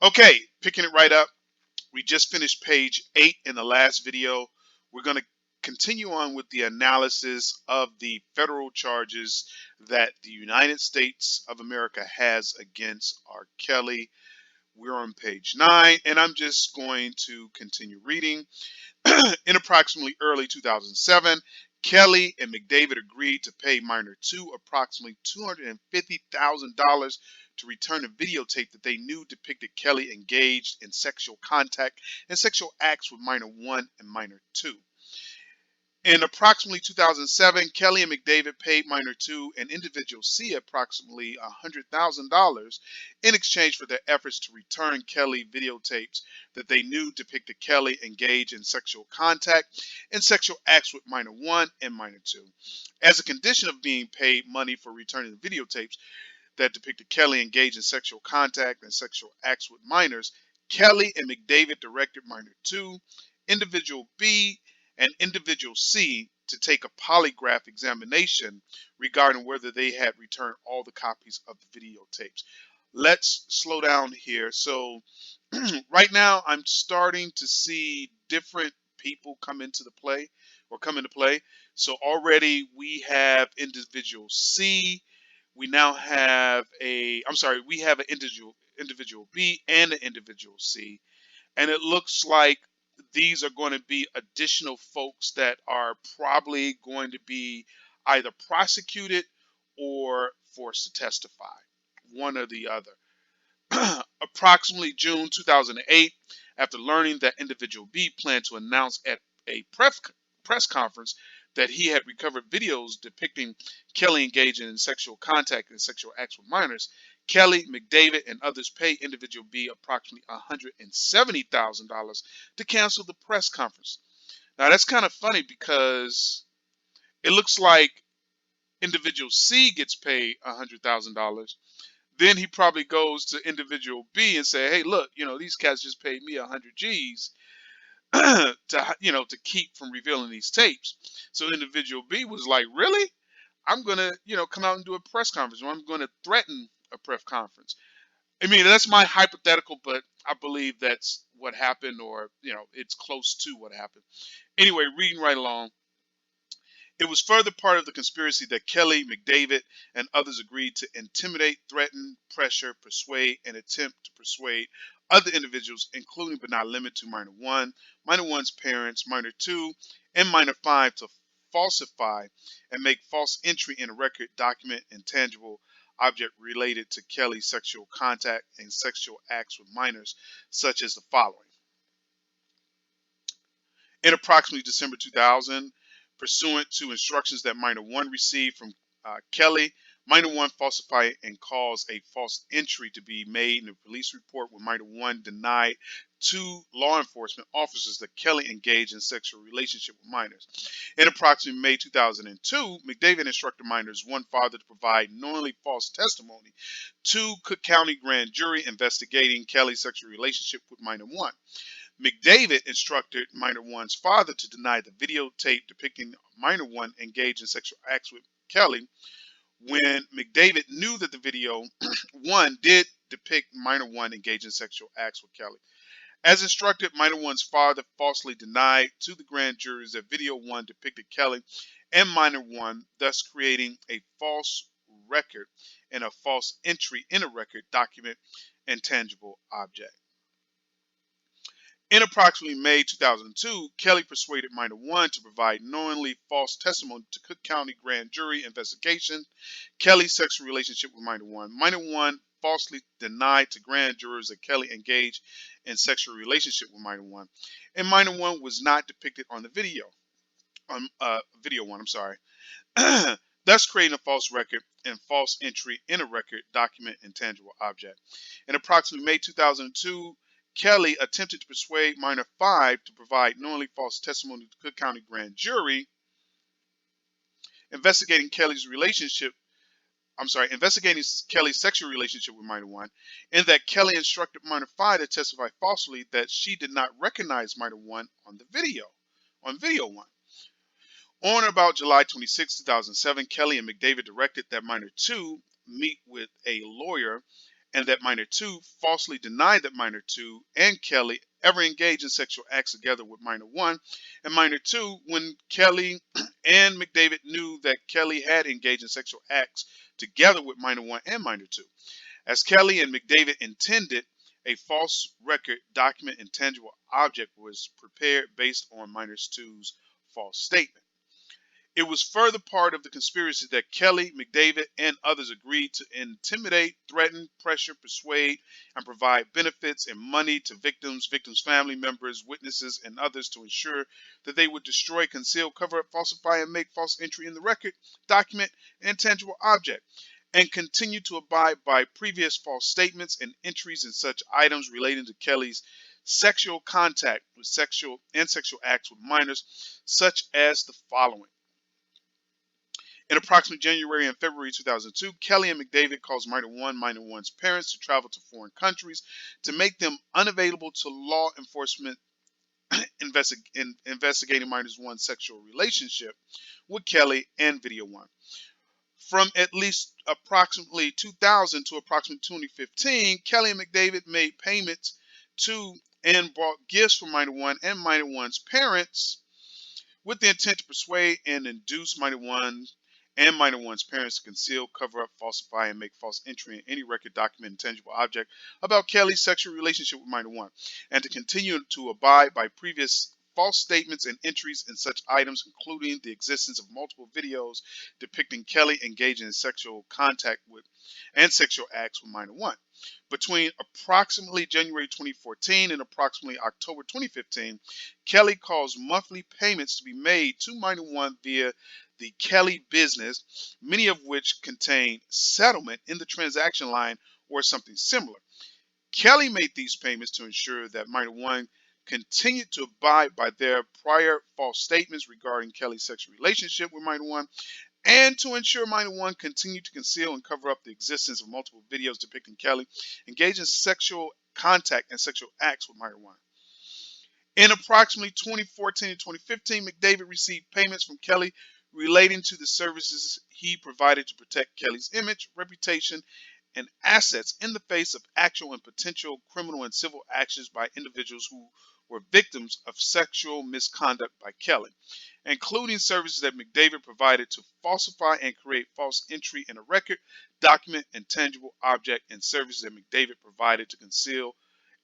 Okay, picking it right up. We just finished page 8 in the last video. We're going to continue on with the analysis of the federal charges that the United States of America has against R. Kelly. We're on page 9, and I'm just going to continue reading. In approximately early 2007, Kelly and McDavid agreed to pay minor 2 approximately $250,000 to return a videotape that they knew depicted Kelly engaged in sexual contact and sexual acts with minor 1 and minor 2. In approximately 2007, Kelly and McDavid paid minor 2 and individual C approximately $100,000 in exchange for their efforts to return Kelly videotapes that they knew depicted Kelly engaged in sexual contact and sexual acts with minor 1 and minor 2. As a condition of being paid money for returning the videotapes that depicted Kelly engaged in sexual contact and sexual acts with minors, Kelly and McDavid directed minor 2, individual B, and individual C to take a polygraph examination regarding whether they had returned all the copies of the videotapes. Let's slow down here. So right now I'm starting to see different people come into the play or come into play. So already we have individual C. We now have we have an individual B and an individual C. And it looks like these are going to be additional folks that are probably going to be either prosecuted or forced to testify, one or the other. Approximately June 2008, after learning that individual B planned to announce at a press conference that he had recovered videos depicting Kelly engaging in sexual contact and sexual acts with minors, Kelly, McDavid, and others paid individual B approximately $170,000 to cancel the press conference. Now that's kind of funny because it looks like individual C gets paid $100,000. Then he probably goes to individual B and say, "Hey, look, these cats just paid me 100 G's to keep from revealing these tapes." So individual B was like, "Really? I'm gonna, come out and do a press conference, or I'm gonna threaten a press conference." I mean, that's my hypothetical, but I believe that's what happened, or it's close to what happened. Anyway, reading right along. It was further part of the conspiracy that Kelly, McDavid, and others agreed to intimidate, threaten, pressure, persuade, and attempt to persuade other individuals, including but not limited to minor 1, minor 1's parents, minor 2, and minor 5, to falsify and make false entry in a record, document, and tangible object related to Kelly's sexual contact and sexual acts with minors, such as the following. In approximately December 2000, pursuant to instructions that minor 1 received from Kelly, minor 1 falsified and caused a false entry to be made in a police report where minor 1 denied to law enforcement officers that Kelly engaged in sexual relationship with minors. In approximately May 2002, McDavid instructed minors 1 father to provide knowingly false testimony to Cook County grand jury investigating Kelly's sexual relationship with minor 1. McDavid instructed minor 1's father to deny the videotape depicting minor 1 engaged in sexual acts with Kelly when McDavid knew that the video 1 did depict minor 1 engaged in sexual acts with Kelly. As instructed, minor 1's father falsely denied to the grand jurors that video 1 depicted Kelly and minor 1, thus creating a false record and a false entry in a record, document, and tangible object. In approximately May 2002, Kelly persuaded minor 1 to provide knowingly false testimony to Cook County grand jury investigation Kelly's sexual relationship with minor 1. Minor 1 falsely denied to grand jurors that Kelly engaged in sexual relationship with minor 1, and minor 1 was not depicted on the video. On video 1, I'm sorry. Thus creating a false record and false entry in a record, document, and tangible object. In approximately May 2002, Kelly attempted to persuade minor 5 to provide knowingly false testimony to the Cook County grand jury investigating Kelly's sexual relationship with minor 1, and that Kelly instructed minor 5 to testify falsely that she did not recognize minor 1 on video 1. On or about July 26, 2007, Kelly and McDavid directed that minor 2 meet with a lawyer and that minor 2 falsely denied that minor 2 and Kelly ever engaged in sexual acts together with minor 1, and minor 2 when Kelly and McDavid knew that Kelly had engaged in sexual acts together with minor 1 and minor 2. As Kelly and McDavid intended, a false record document and tangible object was prepared based on minor 2's false statement. It was further part of the conspiracy that Kelly, McDavid, and others agreed to intimidate, threaten, pressure, persuade, and provide benefits and money to victims, victims' family members, witnesses, and others to ensure that they would destroy, conceal, cover up, falsify, and make false entry in the record, document, and tangible object, and continue to abide by previous false statements and entries in such items relating to Kelly's sexual contact with sexual acts with minors, such as the following. In approximately January and February 2002, Kelly and McDavid caused minor 1's parents to travel to foreign countries to make them unavailable to law enforcement investigating minor 1's sexual relationship with Kelly and Video 1. From at least approximately 2000 to approximately 2015, Kelly and McDavid made payments to and bought gifts for minor 1 and minor 1's parents with the intent to persuade and induce minor 1 and minor 1's parents to conceal, cover up, falsify, and make false entry in any record, document, and tangible object about Kelly's sexual relationship with minor 1, and to continue to abide by previous false statements and entries in such items, including the existence of multiple videos depicting Kelly engaging in sexual contact with and sexual acts with minor 1. Between approximately January 2014 and approximately October 2015, Kelly caused monthly payments to be made to minor 1 via the Kelly business, many of which contain settlement in the transaction line or something similar. Kelly made these payments to ensure that minor 1 continued to abide by their prior false statements regarding Kelly's sexual relationship with minor 1, and to ensure minor 1 continued to conceal and cover up the existence of multiple videos depicting Kelly engaged in sexual contact and sexual acts with minor 1. In approximately 2014 and 2015, McDavid received payments from Kelly relating to the services he provided to protect Kelly's image, reputation, and assets in the face of actual and potential criminal and civil actions by individuals who were victims of sexual misconduct by Kelly, including services that McDavid provided to falsify and create false entry in a record, document, and tangible object, and services that McDavid provided to conceal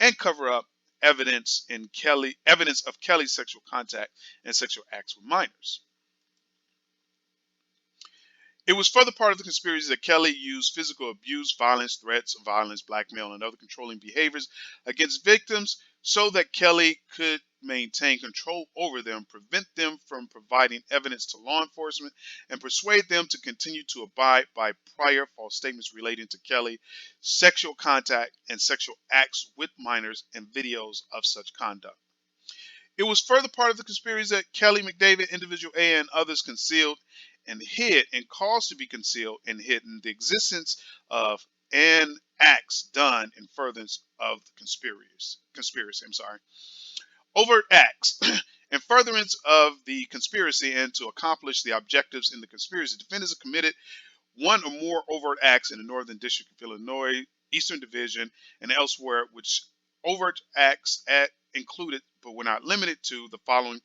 and cover up evidence of Kelly's sexual contact and sexual acts with minors. It was further part of the conspiracy that Kelly used physical abuse, violence, threats, blackmail, and other controlling behaviors against victims so that Kelly could maintain control over them, prevent them from providing evidence to law enforcement, and persuade them to continue to abide by prior false statements relating to Kelly, sexual contact, and sexual acts with minors and videos of such conduct. It was further part of the conspiracy that Kelly, McDavid, Individual A, and others concealed and hid and caused to be concealed and hidden the existence of and acts done in furtherance of the conspiracy. Overt acts in furtherance of the conspiracy and to accomplish the objectives in the conspiracy. Defendants have committed one or more overt acts in the Northern District of Illinois, Eastern Division, and elsewhere, which overt acts included, but were not limited to, the following.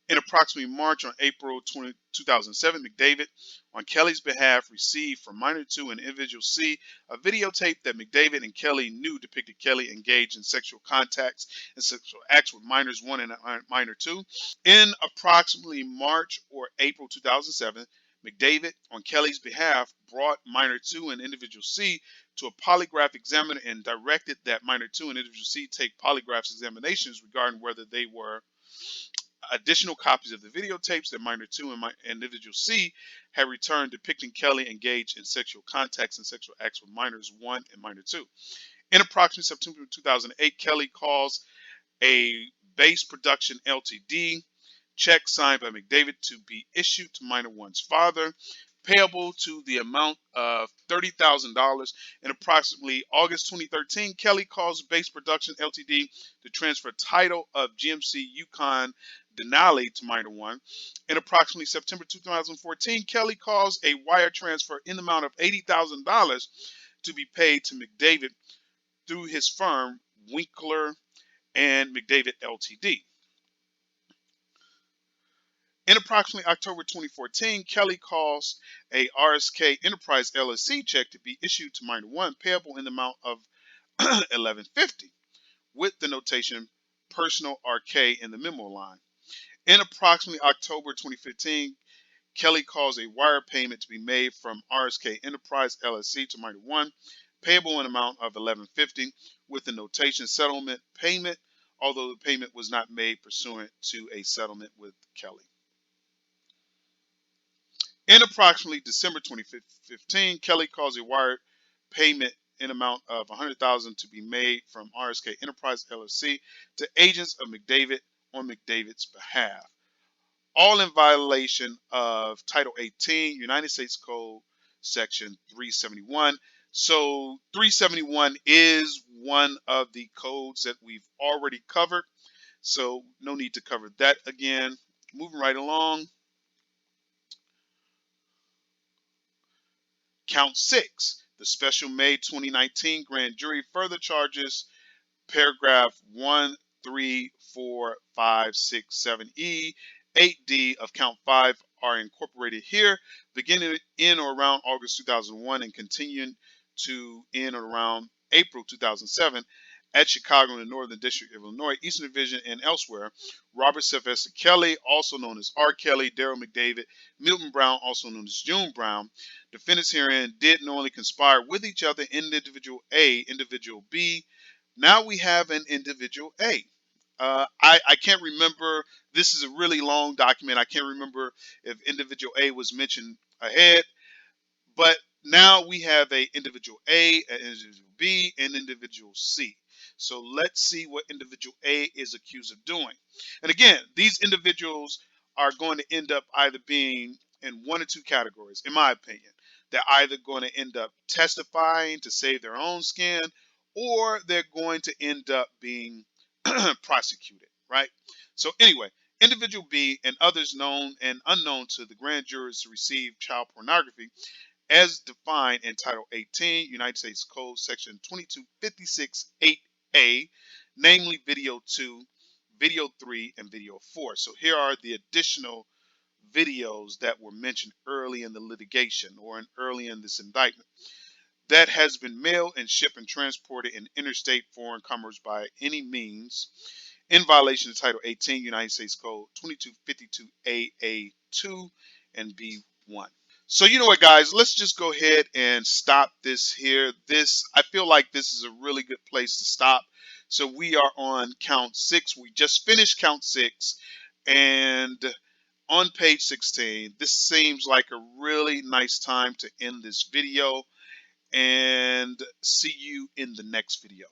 In approximately March or April 2007, McDavid, on Kelly's behalf, received from minor 2 and individual C a videotape that McDavid and Kelly knew depicted Kelly engaged in sexual contacts and sexual acts with minors 1 and minor 2. In approximately March or April 2007, McDavid, on Kelly's behalf, brought minor 2 and individual C to a polygraph examiner and directed that minor 2 and individual C take polygraph examinations regarding whether they were additional copies of the videotapes that minor 2 and individual C had returned depicting Kelly engaged in sexual contacts and sexual acts with minors 1 and minor 2. In approximately September 2008, Kelly caused a Base Production Ltd. check signed by McDavid to be issued to minor 1's father, payable to the amount of $30,000. In approximately August 2013, Kelly caused Base Production Ltd. to transfer title of GMC Yukon Denali to minor 1. In approximately September 2014, Kelly caused a wire transfer in the amount of $80,000 to be paid to McDavid through his firm Winkler and McDavid Ltd. In approximately October 2014, Kelly caused a RSK Enterprise LLC check to be issued to Minor One payable in the amount of $1150 with the notation personal RK in the memo line. In approximately October 2015, Kelly caused a wire payment to be made from RSK Enterprise LLC to Minor One payable in amount of $1150 with the notation settlement payment, although the payment was not made pursuant to a settlement with Kelly. In approximately December 2015, Kelly caused a wire payment in amount of $100,000 to be made from RSK Enterprise LLC to agents of McDavid on McDavid's behalf, all in violation of Title 18, United States Code, Section 371. So 371 is one of the codes that we've already covered, so no need to cover that again. Moving right along. Count 6, the special May 2019 grand jury further charges paragraph 1, 3, 4, 5, 6, 7E, 8D of count 5 are incorporated here, beginning in or around August 2001 and continuing to in or around April 2007 at Chicago in the Northern District of Illinois, Eastern Division, and elsewhere. Robert Sylvester Kelly, also known as R. Kelly, Daryl McDavid, Milton Brown, also known as June Brown, defendants herein did knowingly conspire with each other, individual A, individual B. Now we have an individual A. I can't remember. This is a really long document. I can't remember if individual A was mentioned ahead, but now we have a individual A, an individual B, and individual C. So let's see what individual A is accused of doing. And again, these individuals are going to end up either being in one or two categories, in my opinion. They're either going to end up testifying to save their own skin, or they're going to end up being prosecuted, right? So anyway, individual B and others known and unknown to the grand jurors to receive child pornography as defined in Title 18, United States Code, Section 2256 8A, namely Video 2, Video 3, and Video 4. So here are the additional videos that were mentioned early in the litigation or early in this indictment. That has been mailed and shipped and transported in interstate foreign commerce by any means in violation of Title 18, United States Code 2252 AA2 and B1. So you know what, guys, let's just go ahead and stop this here. I feel like this is a really good place to stop. So we are on count 6. We just finished count 6, and on page 16, this seems like a really nice time to end this video, and see you in the next video.